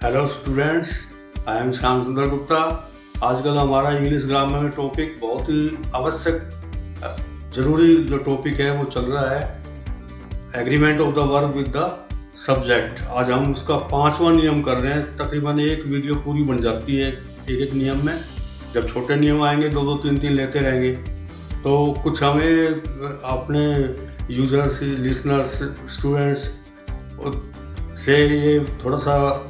Hello students, I am Shyam सुंदर गुप्ता। आजकल हमारा इंग्लिश ग्रामर में टॉपिक बहुत ही आवश्यक जरूरी जो टॉपिक है वो चल रहा है agreement of the verb with the subject. आज हम उसका 5वां नियम कर रहे हैं। तकरीबन एक वीडियो पूरी बन जाती है एक एक नियम में। जब छोटे नियम आएंगे दो दो तीन तीन लेते रहेंगे तो कुछ हमें अपने यूजर्स, लिसनर्स, स्टूडेंट्स से ये थोड़ा सा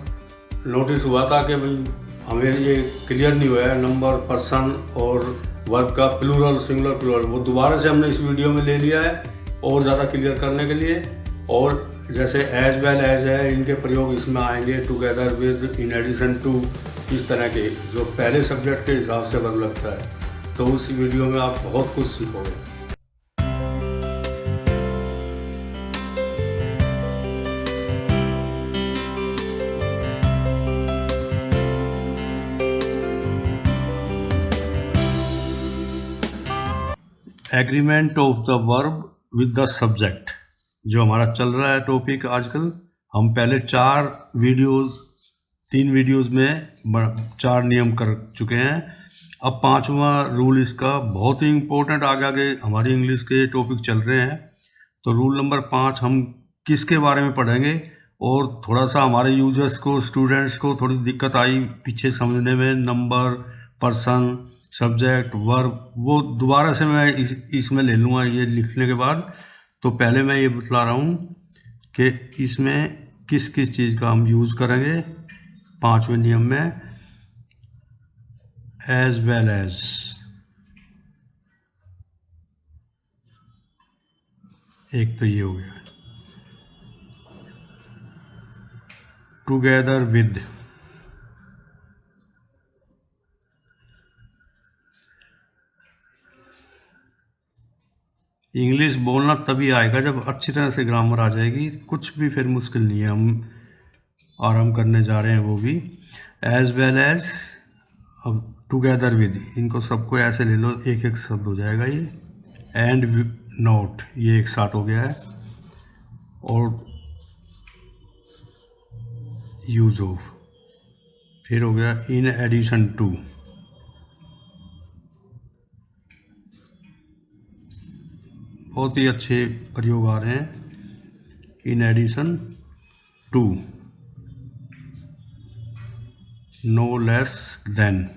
नोटिस हुआ था कि भाई हमें ये क्लियर नहीं हुआ है नंबर, पर्सन और वर्ब का प्लूरल, सिंगुलर, प्लूरल। वो दोबारा से हमने इस वीडियो में ले लिया है और ज़्यादा क्लियर करने के लिए। और जैसे एज वेल एज है, इनके प्रयोग इसमें आएंगे, together with, in addition to, इस तरह के जो पहले सब्जेक्ट के हिसाब से वर्ब लगता है। तो उस वीडियो में आप बहुत कुछ सीखोगे। Agreement of the verb with the subject जो हमारा चल रहा है टॉपिक आजकल। हम पहले 3 वीडियोस में 4 नियम कर चुके हैं। अब 5वां रूल इसका बहुत ही इम्पोर्टेंट, आगे आगे हमारी इंग्लिश के टॉपिक चल रहे हैं। तो रूल नंबर 5 हम किसके बारे में पढ़ेंगे, और थोड़ा सा हमारे यूजर्स को, स्टूडेंट्स को थोड़ी दिक्कत आई पीछे समझने में, नंबर, पर्सन, सब्जेक्ट, वर्ब, वो दोबारा से मैं इसमें ले लूँगा ये लिखने के बाद। तो पहले मैं ये बतला रहा हूँ कि इसमें किस किस चीज़ का हम यूज़ करेंगे 5वें नियम में। एज वेल एज, एक तो ये हो गया। टुगेदर विद, इंग्लिश बोलना तभी आएगा जब अच्छी तरह से ग्रामर आ जाएगी। कुछ भी फिर मुश्किल नहीं है, हम आराम करने जा रहे हैं वो भी। एज वेल एज, अब टुगेदर विद, इनको सबको ऐसे ले लो, एक एक शब्द हो जाएगा ये। एंड नोट, ये एक साथ हो गया है। और यूज ऑफ, फिर हो गया इन एडिशन टू, बहुत ही अच्छे प्रयोग आ रहे हैं। In addition to, no less than,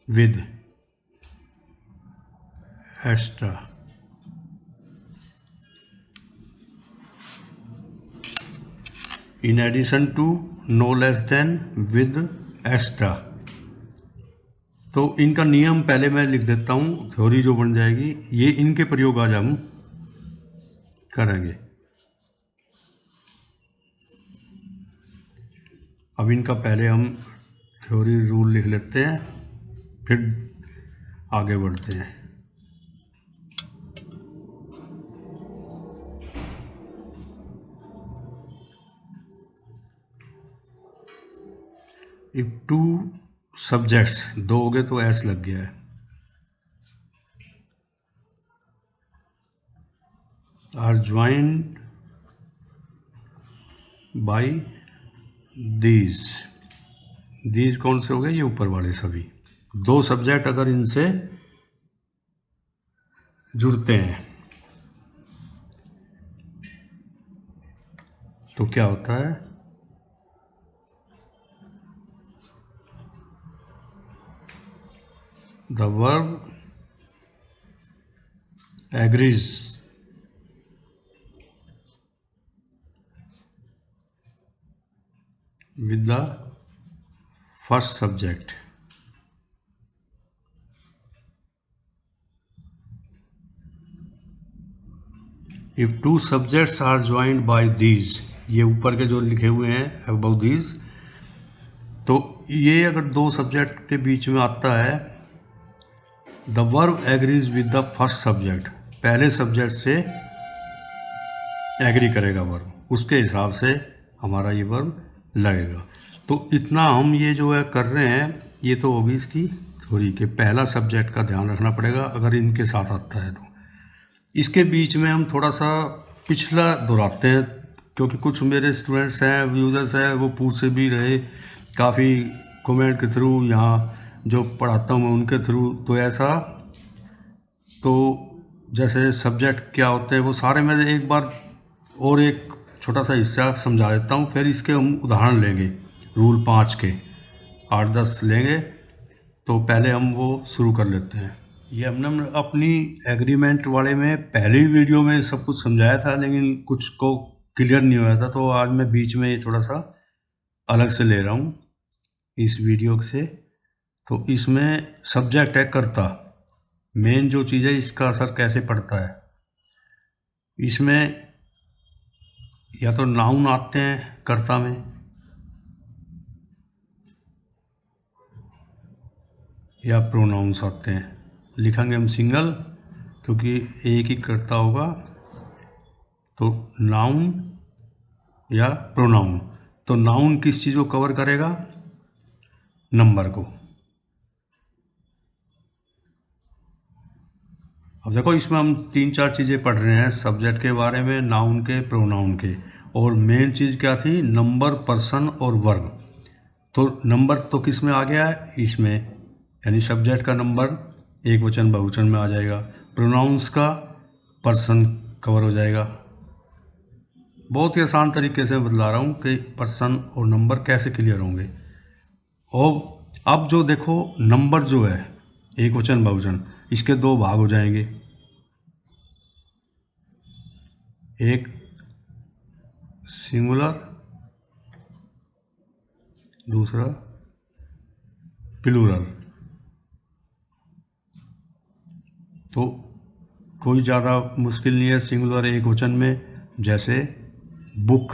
with, extra, in addition to, no less than, with, extra. तो इनका नियम पहले मैं लिख देता हूँ, थ्योरी जो बन जाएगी। ये इनके प्रयोग आज हम करेंगे। अब इनका पहले हम थ्योरी रूल लिख लेते हैं, फिर आगे बढ़ते हैं। इफ 2 सब्जेक्ट्स, 2 हो गए तो एस लग गया है, आर ज्वाइंड बाई दीज कौन से हो गए? ये ऊपर वाले सभी। 2 सब्जेक्ट अगर इनसे जुड़ते हैं तो क्या होता है? The verb agrees with the first subject. If 2 subjects are joined by these, ये ऊपर के जो लिखे हुए हैं about these, तो ये अगर 2 सब्जेक्ट के बीच में आता है, the verb agrees with the first subject, पहले सब्जेक्ट से एग्री करेगा वर्ब, उसके हिसाब से हमारा ये वर्ब लगेगा। तो इतना हम ये जो है कर रहे हैं, ये तो होगी इसकी थ्योरी के पहला सब्जेक्ट का ध्यान रखना पड़ेगा अगर इनके साथ आता है तो। इसके बीच में हम थोड़ा सा पिछला दोहराते हैं, क्योंकि कुछ मेरे स्टूडेंट्स हैं, यूज़र्स हैं, वो पूछ से भी रहे काफ़ी कमेंट के थ्रू, यहाँ जो पढ़ाता हूँ मैं उनके थ्रू। तो ऐसा, तो जैसे सब्जेक्ट क्या होते हैं वो सारे मैं एक बार और एक छोटा सा हिस्सा समझा देता हूँ, फिर इसके हम उदाहरण लेंगे रूल 5 के 8-10 लेंगे। तो पहले हम वो शुरू कर लेते हैं। ये हमने अपनी एग्रीमेंट वाले में पहले ही वीडियो में सब कुछ समझाया था, लेकिन कुछ को क्लियर नहीं हुआ था, तो आज मैं बीच में ये थोड़ा सा अलग से ले रहा हूँ इस वीडियो से। तो इसमें सब्जेक्ट है कर्ता, मेन जो चीज़ है इसका असर कैसे पड़ता है। इसमें या तो नाउन आते हैं कर्ता में, या प्रोनाउंस आते हैं। लिखेंगे हम सिंगल, क्योंकि एक ही कर्ता होगा। तो नाउन या प्रोनाउन। तो नाउन किस चीज़ को कवर करेगा? नंबर को। अब देखो, इसमें हम 3-4 चीज़ें पढ़ रहे हैं सब्जेक्ट के बारे में, नाउन के, प्रोनाउन के, और मेन चीज़ क्या थी? नंबर, पर्सन और वर्ब। तो नंबर तो किस में आ गया है? इसमें, यानी सब्जेक्ट का नंबर एक वचन बहुवचन में आ जाएगा। प्रोनाउंस का पर्सन कवर हो जाएगा। बहुत ही आसान तरीके से बतला रहा हूँ कि पर्सन और नंबर कैसे क्लियर होंगे। और अब जो देखो, नंबर जो है एक वचन बहुवचन, इसके 2 भाग हो जाएंगे, एक सिंगुलर, दूसरा प्लूरल। तो कोई ज़्यादा मुश्किल नहीं है सिंगुलर एक वचन में, जैसे बुक,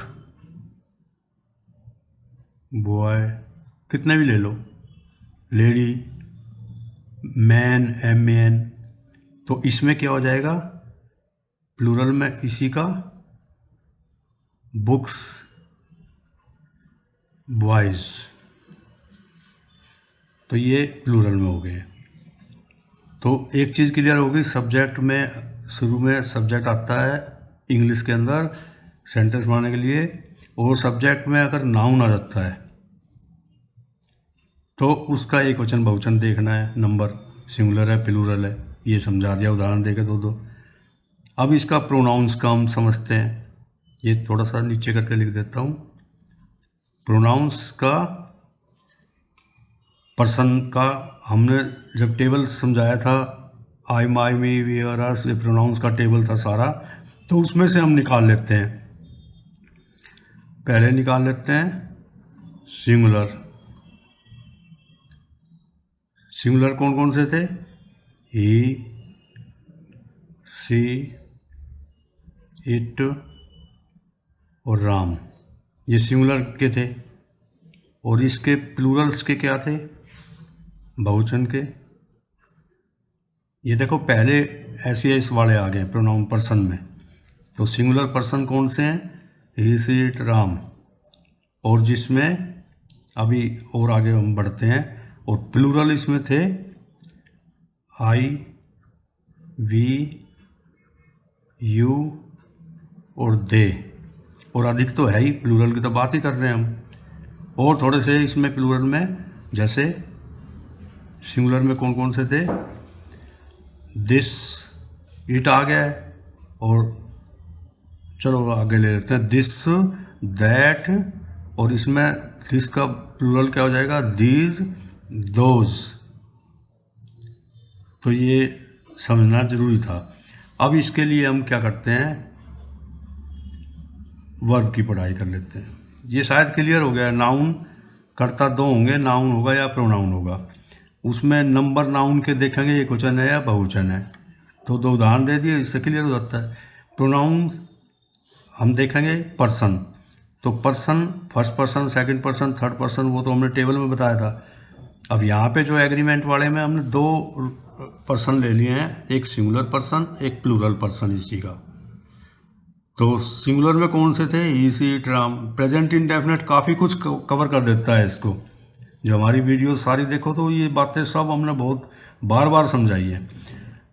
बॉय, कितने भी ले लो, लेडी, मैन, MAN। तो इसमें क्या हो जाएगा? प्लूरल में इसी का बुक्स, बॉयज। तो ये प्लूरल में हो गए। तो एक चीज़ क्लियर होगी, सब्जेक्ट में शुरू में सब्जेक्ट आता है इंग्लिश के अंदर सेंटेंस बनाने के लिए, और सब्जेक्ट में अगर नाउन आ जाता है तो उसका एक वचन बहुवचन देखना है। नंबर सिंगुलर है, प्लूरल है, ये समझा दिया उदाहरण देके 2-2। अब इसका प्रोनाउंस का हम समझते हैं। ये थोड़ा सा नीचे करके लिख देता हूँ। प्रोनाउंस का, पर्सन का, हमने जब टेबल समझाया था, आई, माई, मी, वी और अस, ये प्रोनाउंस का टेबल था सारा, तो उसमें से हम निकाल लेते हैं। पहले निकाल लेते हैं सिंगुलर। सिंगुलर कौन कौन से थे? ही, सी, इट और राम, ये सिंगुलर के थे। और इसके प्लूरल्स के क्या थे? बहुवचन के। ये देखो, पहले ऐसे इस वाले आ गए प्रोनाउन पर्सन में। तो सिंगुलर पर्सन कौन से हैं? ही, सी, इट, राम। और जिसमें अभी और आगे हम बढ़ते हैं, और प्लूरल इसमें थे आई, वी, यू और दे। और अधिक तो है ही, प्लूरल की तो बात ही कर रहे हैं हम। और थोड़े से इसमें प्लूरल में, जैसे सिंगुलर में कौन कौन से थे? दिस, इट आ गया है। और चलो आगे ले लेते हैं, दिस, दैट, और इसमें दिस का प्लूरल क्या हो जाएगा? These, those. तो ये समझना जरूरी था। अब इसके लिए हम क्या करते हैं? वर्ब की पढ़ाई कर लेते हैं। ये शायद क्लियर हो गया है। नाउन कर्ता 2 होंगे, नाउन होगा या प्रोनाउन होगा। उसमें नंबर नाउन के देखेंगे एक वचन है या बहुवचन है। तो 2 उदाहरण दे दिए, इससे क्लियर हो जाता है। प्रोनाउन हम देखेंगे पर्सन। तो person first person, second person, third person, वो तो हमने टेबल में बताया था। अब यहाँ पे जो एग्रीमेंट वाले में हमने 2 पर्सन ले लिए हैं, एक सिंगुलर पर्सन, एक प्लूरल पर्सन इसी का। तो सिंगुलर में कौन से थे? ही, सी, इट, राम। प्रेजेंट इंडेफिनिट काफ़ी कुछ कवर कर देता है इसको। जो हमारी वीडियो सारी देखो तो ये बातें सब हमने बहुत बार बार समझाई है।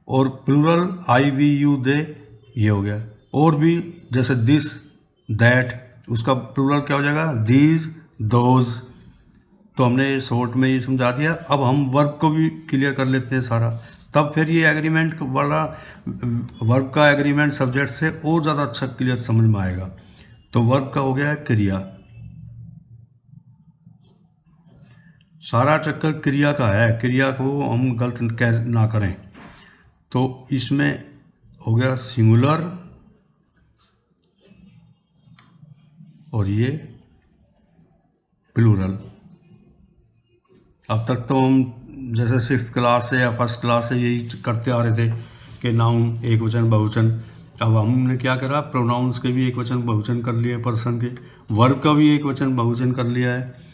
और plural I we you they, ये हो गया। और भी जैसे दिस दैट, उसका प्लूरल क्या हो जाएगा, दीज दोज। तो हमने शॉर्ट में ये समझा दिया। अब हम वर्ब को भी क्लियर कर लेते हैं सारा, तब फिर ये एग्रीमेंट वाला वर्ब का एग्रीमेंट सब्जेक्ट से और ज़्यादा अच्छा क्लियर समझ में आएगा। तो वर्ब का हो गया क्रिया, सारा चक्कर क्रिया का है, क्रिया को हम गलत ना करें। तो इसमें हो गया सिंगुलर और ये प्लूरल। अब तक तो हम जैसे 6th क्लास से या 1st क्लास से यही करते आ रहे थे कि नाउन एक वचन बहुवचन। अब हमने क्या करा, प्रोनाउंस के भी एक वचन बहुवचन कर लिए, पर्सन के, वर्ब का भी एक वचन बहुवचन कर लिया है।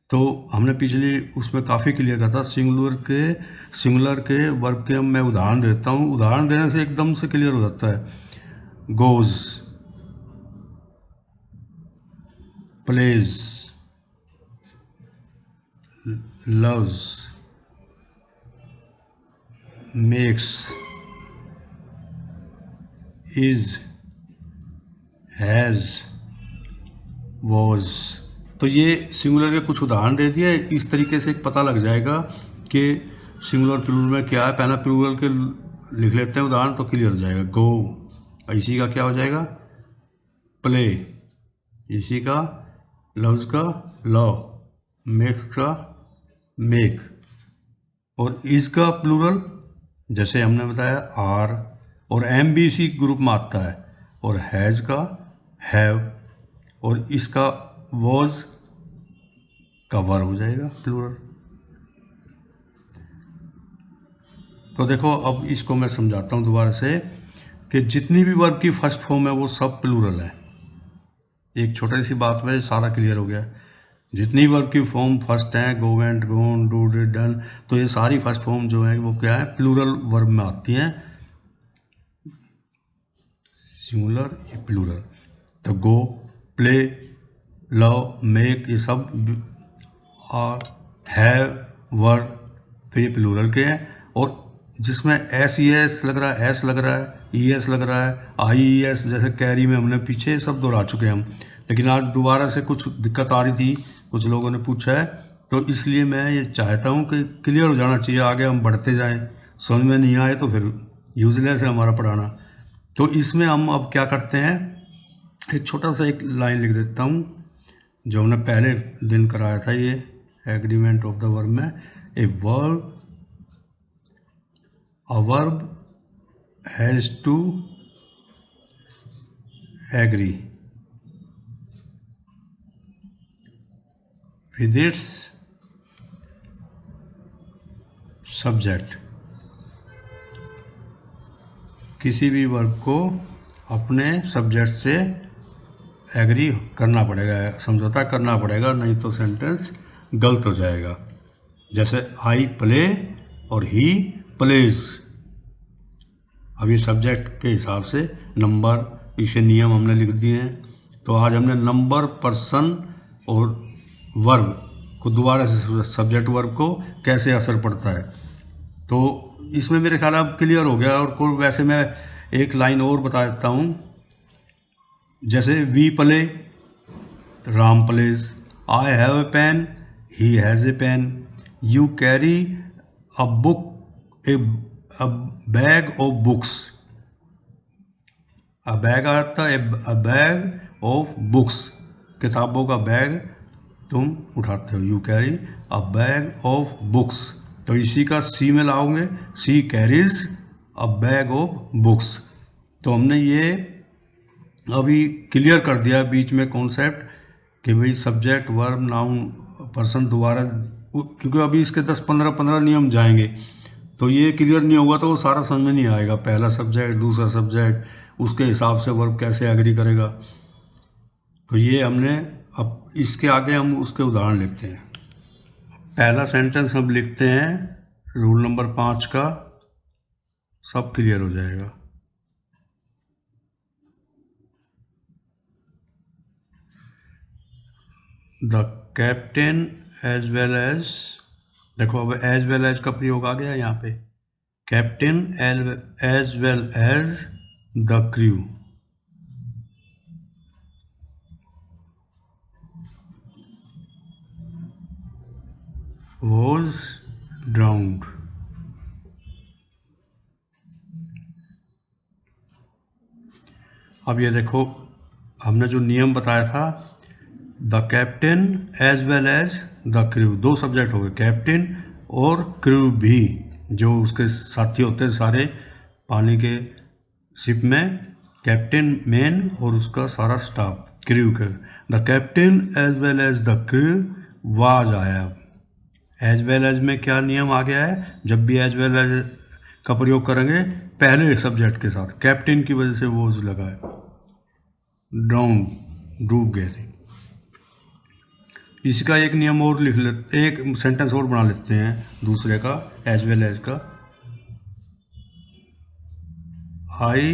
तो हमने पिछली उसमें काफ़ी क्लियर करा था। सिंगुलर के वर्ब के मैं उदाहरण देता हूँ, उदाहरण देने से एकदम से क्लियर हो जाता है। Goes, plays, loves, makes, is, has, was। तो ये सिंगुलर के कुछ उदाहरण दे दिए। इस तरीके से पता लग जाएगा कि सिंगुलर प्लूरल में क्या है। पहला प्लूरल के लिख लेते हैं उदाहरण, तो क्लियर हो जाएगा। गो, इसी का क्या हो जाएगा, प्ले, इसी का लव्स का लव, मेक्स का मेक, और इसका प्लूरल जैसे हमने बताया आर, और एम भी इसी ग्रुप में आता है, और हैज का हैव, और इसका वॉज का वर हो जाएगा प्लूरल। तो देखो अब इसको मैं समझाता हूँ दोबारा से कि जितनी भी वर्ब की फर्स्ट फॉर्म है वो सब प्लूरल है। एक छोटी सी बात में सारा क्लियर हो गया। जितनी वर्ब की फॉर्म फर्स्ट हैं, go went, gone, do, did, done, तो ये सारी फर्स्ट फॉर्म जो है वो क्या है, प्लूरल वर्ब में आती हैं। सिंगुलर, ये प्लूरल। तो गो, प्ले, लव, मेक, ये सब आर, हैव, वर, तो ये प्लूरल के हैं। और जिसमें एस ई एस लग रहा है, एस लग रहा है, ई एस लग रहा है, आई ई एस, जैसे कैरी में हमने पीछे सब दोहरा चुके हैं हम, लेकिन आज दोबारा से कुछ दिक्कत आ रही थी, कुछ लोगों ने पूछा है, तो इसलिए मैं ये चाहता हूँ कि क्लियर हो जाना चाहिए, आगे हम बढ़ते जाएं। समझ में नहीं आए तो फिर यूजलेस है हमारा पढ़ाना। तो इसमें हम अब क्या करते हैं, एक छोटा सा एक लाइन लिख देता हूँ जो हमने पहले दिन कराया था, ये एग्रीमेंट ऑफ द वर्ब में। A verb has to agree with its subject. किसी भी वर्ब को अपने सब्जेक्ट से एग्री करना पड़ेगा, समझौता करना पड़ेगा, नहीं तो सेंटेंस गलत हो जाएगा। जैसे आई प्ले और ही प्लेज। अब ये सब्जेक्ट के हिसाब से नंबर, इसे नियम हमने लिख दिए हैं। तो आज हमने नंबर, पर्सन और वर्ब को दोबारा से सब्जेक्ट वर्ब को कैसे असर पड़ता है, तो इसमें मेरे ख्याल अब क्लियर हो गया। और कोई वैसे मैं एक लाइन और बता देता हूँ, जैसे we play, Ram plays, I have a pen, he has a pen, you carry a book, a bag of books. A bag आता है, अ बैग ऑफ बुक्स, किताबों का बैग तुम उठाते हो। You carry a bag of books, तो इसी का सी में लाओगे, she carries a bag of books. तो हमने ये अभी क्लियर कर दिया बीच में कॉन्सेप्ट कि भाई सब्जेक्ट, वर्ब, नाउन, पर्सन, दोबारा, क्योंकि अभी इसके 10-15 नियम जाएंगे, तो ये क्लियर नहीं होगा तो वो सारा समझ में नहीं आएगा। पहला सब्जेक्ट, दूसरा सब्जेक्ट, उसके हिसाब से वर्ब कैसे एग्री करेगा। तो ये हमने, अब इसके आगे हम उसके उदाहरण लिखते हैं। पहला सेंटेंस हम लिखते हैं रूल नंबर 5 का, सब क्लियर हो जाएगा। The captain as well as, देखो अब एज वेल एज का प्रयोग आ गया यहाँ पे। Captain as well as the crew. was drowned। अब ये देखो, हमने जो नियम बताया था, the captain as well as the crew, दो सब्जेक्ट हो गए, कैप्टन और क्रू भी, जो उसके साथी होते हैं सारे पानी के शिप में, कैप्टन मेन और उसका सारा स्टाफ क्रू का। The captain as well as the crew was आया। एज वेल एज में क्या नियम आ गया है, जब भी एज वेल एज का प्रयोग करेंगे पहले सब्जेक्ट के साथ, कैप्टन की वजह से वो लगा है, ड्राउन, डूब गए थे। इसका एक नियम और लिख लेते, एक सेंटेंस और बना लेते हैं दूसरे का, एज वेल एज का। I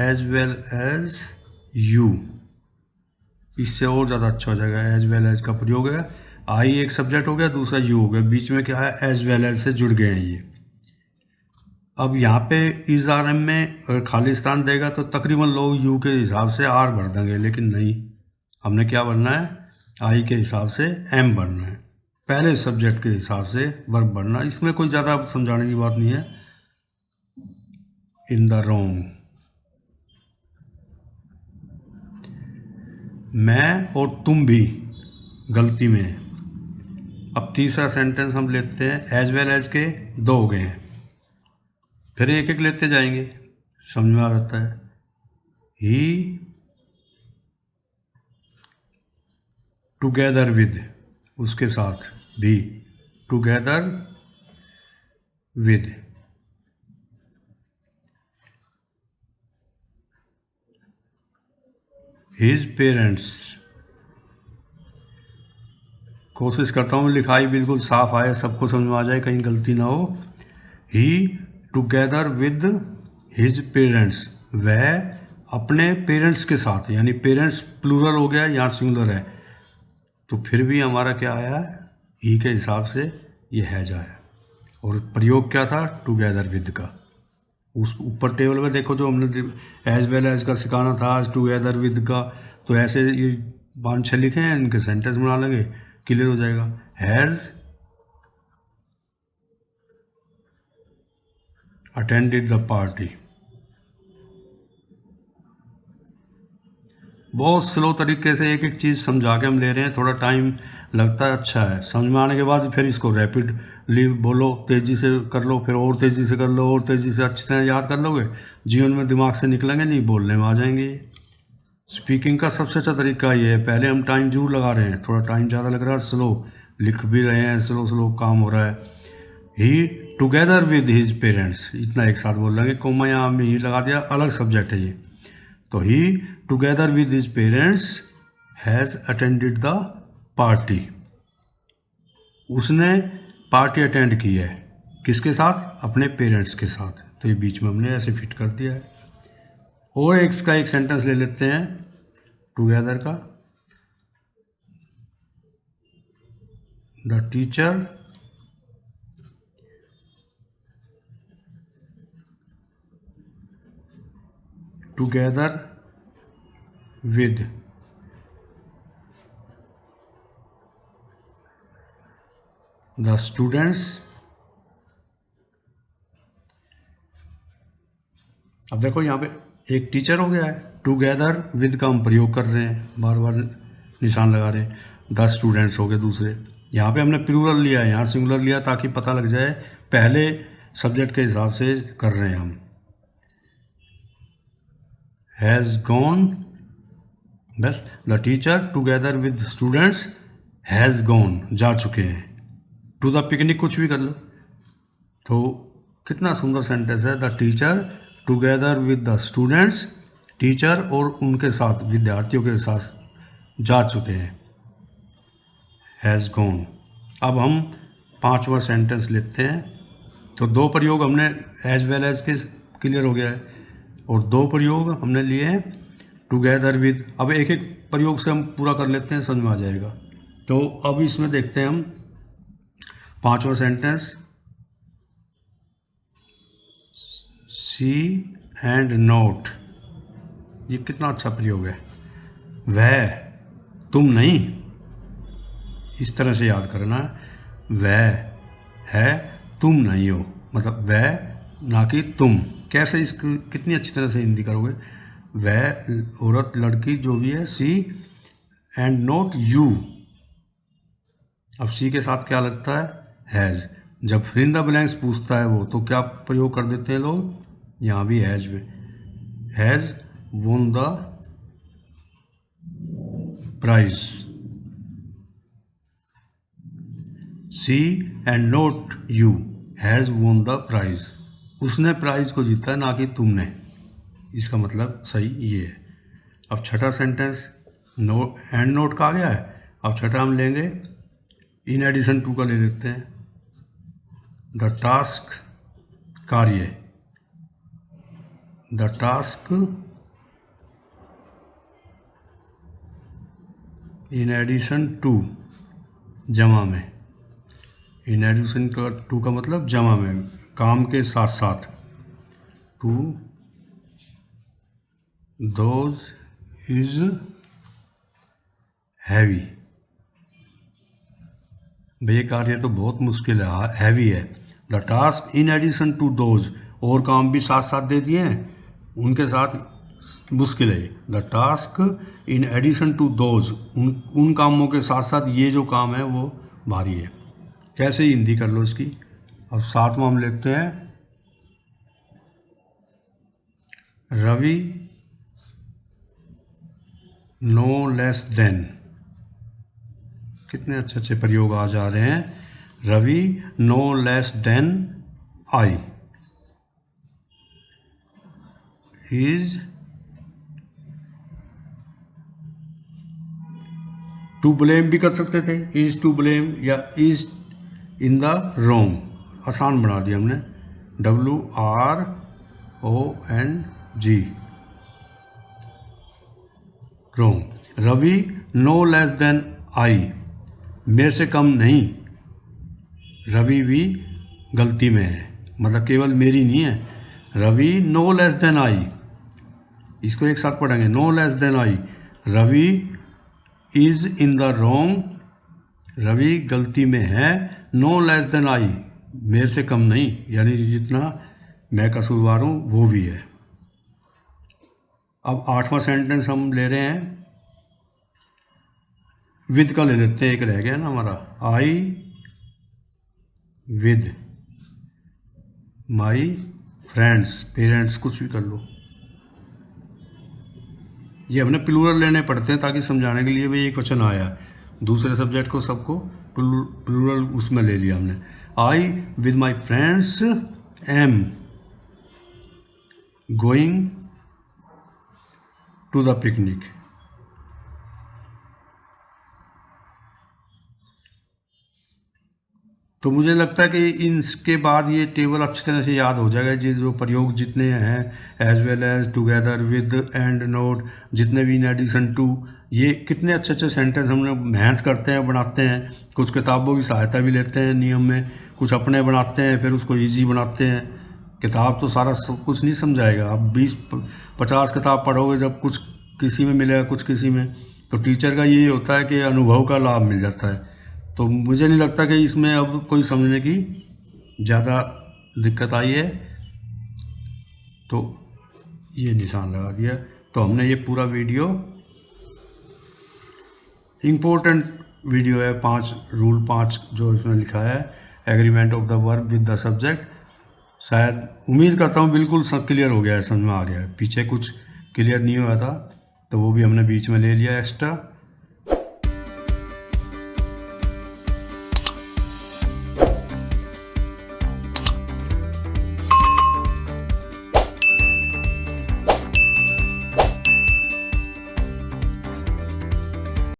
as well as you, इससे और ज़्यादा अच्छा हो जाएगा। एज वेल एज का प्रयोग है, आई एक सब्जेक्ट हो गया, दूसरा यू हो गया, बीच में क्या है, एज वेल एज से जुड़ गए हैं ये। अब यहाँ पे इस आर एम में अगर खाली स्थान देगा तो तकरीबन लोग यू के हिसाब से आर भर देंगे, लेकिन नहीं, हमने क्या भरना है, आई के हिसाब से एम भरना है, पहले सब्जेक्ट के हिसाब से वर्ब भरना। इसमें कोई ज़्यादा समझाने की बात नहीं है। इन द रॉन्ग, मैं और तुम भी गलती में है। अब तीसरा सेंटेंस हम लेते हैं, एज वेल एज के दो हो गए हैं, फिर एक एक लेते जाएंगे, समझ में आ जाता है। ही टुगेदर विद, उसके साथ भी, टुगेदर विद हिज पेरेंट्स। कोशिश करता हूँ लिखाई बिल्कुल साफ आए, सबको समझ में आ जाए, कहीं गलती ना हो। ही टुगेदर विद हिज पेरेंट्स, वह अपने पेरेंट्स के साथ, यानी पेरेंट्स प्लूरल हो गया, यहाँ सिंगुलर है, तो फिर भी हमारा क्या आया, ही के हिसाब से ये हैज आया। और प्रयोग क्या था, टुगेदर विद का। उस ऊपर टेबल में देखो, जो हमने एज वेल एज का सिखाना था, टुगेदर विद का, तो ऐसे ये 5-6 लिखे हैं, इनके सेंटेंस बना लेंगे, क्लियर हो जाएगा। Has attended the party. बहुत स्लो तरीके से एक एक चीज़ समझा के हम ले रहे हैं, थोड़ा टाइम लगता है, अच्छा है। समझ में आने के बाद फिर इसको रैपिडली बोलो, तेज़ी से कर लो, फिर और तेज़ी से कर लो, और तेज़ी से अच्छी तरह याद कर लोगे, जीवन में दिमाग से निकलेंगे नहीं, बोलने में आ जाएंगे। स्पीकिंग का सबसे अच्छा तरीका ये है, पहले हम टाइम जरूर लगा रहे हैं, थोड़ा टाइम ज़्यादा लग रहा है, स्लो लिख भी रहे हैं, स्लो स्लो काम हो रहा है। ही टुगेदर विद हिज पेरेंट्स, इतना एक साथ बोल रहे हैं, कोमा यहाँ में ही लगा दिया, अलग सब्जेक्ट है ये। तो he together with his parents has attended the party, उसने पार्टी अटेंड की है, किसके साथ, अपने पेरेंट्स के साथ। तो ये बीच में हमने ऐसे फिट कर दिया है। और इसका एक सेंटेंस ले लेते हैं टुगेदर का। The teacher together with the students. अब देखो यहाँ पे एक टीचर हो गया है, टुगेदर विद का हम प्रयोग कर रहे हैं, बार बार निशान लगा रहे हैं। द स्टूडेंट्स हो गए दूसरे, यहाँ पे हमने प्लूरल लिया है, यहाँ सिंगुलर लिया, ताकि पता लग जाए पहले सब्जेक्ट के हिसाब से कर रहे हैं हम। हैज़ गॉन, बस, the teacher together with students has gone, जा चुके हैं, टू द पिकनिक, कुछ भी कर लो। तो कितना सुंदर सेंटेंस है, the teacher together with the students, teacher और उनके साथ, विद्यार्थियों के साथ जा चुके हैं, हैज़ गॉन। अब हम 5वां सेंटेंस लेते हैं। तो 2 प्रयोग हमने एज वेल एज के क्लियर हो गया है, और 2 प्रयोग हमने लिए हैं टुगेदर विद। अब एक एक प्रयोग से हम पूरा कर लेते हैं, समझ में आ जाएगा। तो अब इसमें देखते हैं हम 5वां सेंटेंस, सी एंड नोट, ये कितना अच्छा प्रयोग है। वह, तुम नहीं, इस तरह से याद करना है। वह है, तुम नहीं हो, मतलब वह ना कि तुम। कैसे इसको कितनी अच्छी तरह से हिंदी करोगे। वह औरत, लड़की जो भी है, सी एंड नोट यू। अब सी के साथ क्या लगता है, हैज़। जब फिल इन द ब्लैंक्स पूछता है वो, तो क्या प्रयोग कर देते हैं लोग, यहाँ भी हैज़ में। Has won the prize. See and note you has won the prize. उसने प्राइज को जीता है, ना कि तुमने। इसका मतलब सही ये है। अब छठा सेंटेंस नो एंड नोट का आ गया है। अब छठा हम लेंगे इन एडिशन टू का ले लेते हैं। द टास्क, कार्य। The task in addition to, जमा में। इन एडिशन टू का मतलब जमा में, काम के साथ साथ। To those is heavy. भैया कार्य तो बहुत मुश्किल है, हैवी है। The task in addition to those, और काम भी साथ साथ दे दिए हैं, उनके साथ मुश्किल है। The task in addition to those, उन कामों के साथ साथ ये जो काम है वो भारी है। कैसे हिंदी कर लो इसकी। अब सातवां हम लिखते हैं, रवि नो लेस देन। कितने अच्छे अच्छे प्रयोग आ जा रहे हैं। Ravi no less than I is to blame भी कर सकते थे, इज टू ब्लेम या इज इन द रोंग, आसान बना दिया हमने। WRONG, wrong. Ravi no less than I, मेरे से कम नहीं। रवि भी गलती में है, मतलब केवल मेरी नहीं है। Ravi no less than I, इसको एक साथ पढ़ेंगे। No less than I, Ravi is in the wrong, Ravi गलती में है। नो लेस देन आई, मेरे से कम नहीं, यानी जितना मैं कसूरवार हूँ वो भी है। अब आठवां सेंटेंस हम ले रहे हैं, विद का ले लेते हैं, एक रह गया ना हमारा। आई विद माई फ्रेंड्स, पेरेंट्स, कुछ भी कर लो। ये हमने प्लूरल लेने पड़ते हैं ताकि समझाने के लिए भी एक वचन आया, दूसरे सब्जेक्ट को सबको प्लूरल उसमें ले लिया हमने। I with my friends am going to the picnic. तो मुझे लगता है कि इसके बाद ये टेबल अच्छी तरह से याद हो जाएगा। ये जो प्रयोग जितने हैं, as well as, together, with, and, not, जितने भी इन एडिशन टू, ये कितने अच्छे अच्छे सेंटेंस हम लोग मेहनत करते हैं, बनाते हैं। कुछ किताबों की सहायता भी लेते हैं नियम में, कुछ अपने बनाते हैं, फिर उसको ईजी बनाते हैं। किताब तो सारा सब कुछ नहीं समझाएगा। आप 20-50 किताब पढ़ोगे, जब कुछ किसी में मिलेगा कुछ किसी में, तो टीचर का यही होता है कि अनुभव का लाभ मिल जाता है। तो मुझे नहीं लगता कि इसमें अब कोई समझने की ज़्यादा दिक्कत आई है। तो ये निशान लगा दिया। तो हमने ये पूरा वीडियो, इम्पोर्टेंट वीडियो है, 5 रूल 5 जो इसमें लिखा है, agreement of the verb with the subject. शायद उम्मीद करता हूँ बिल्कुल सब क्लियर हो गया है, समझ में आ गया है। पीछे कुछ क्लियर नहीं हुआ था तो वो भी हमने बीच में ले लिया एक्स्ट्रा।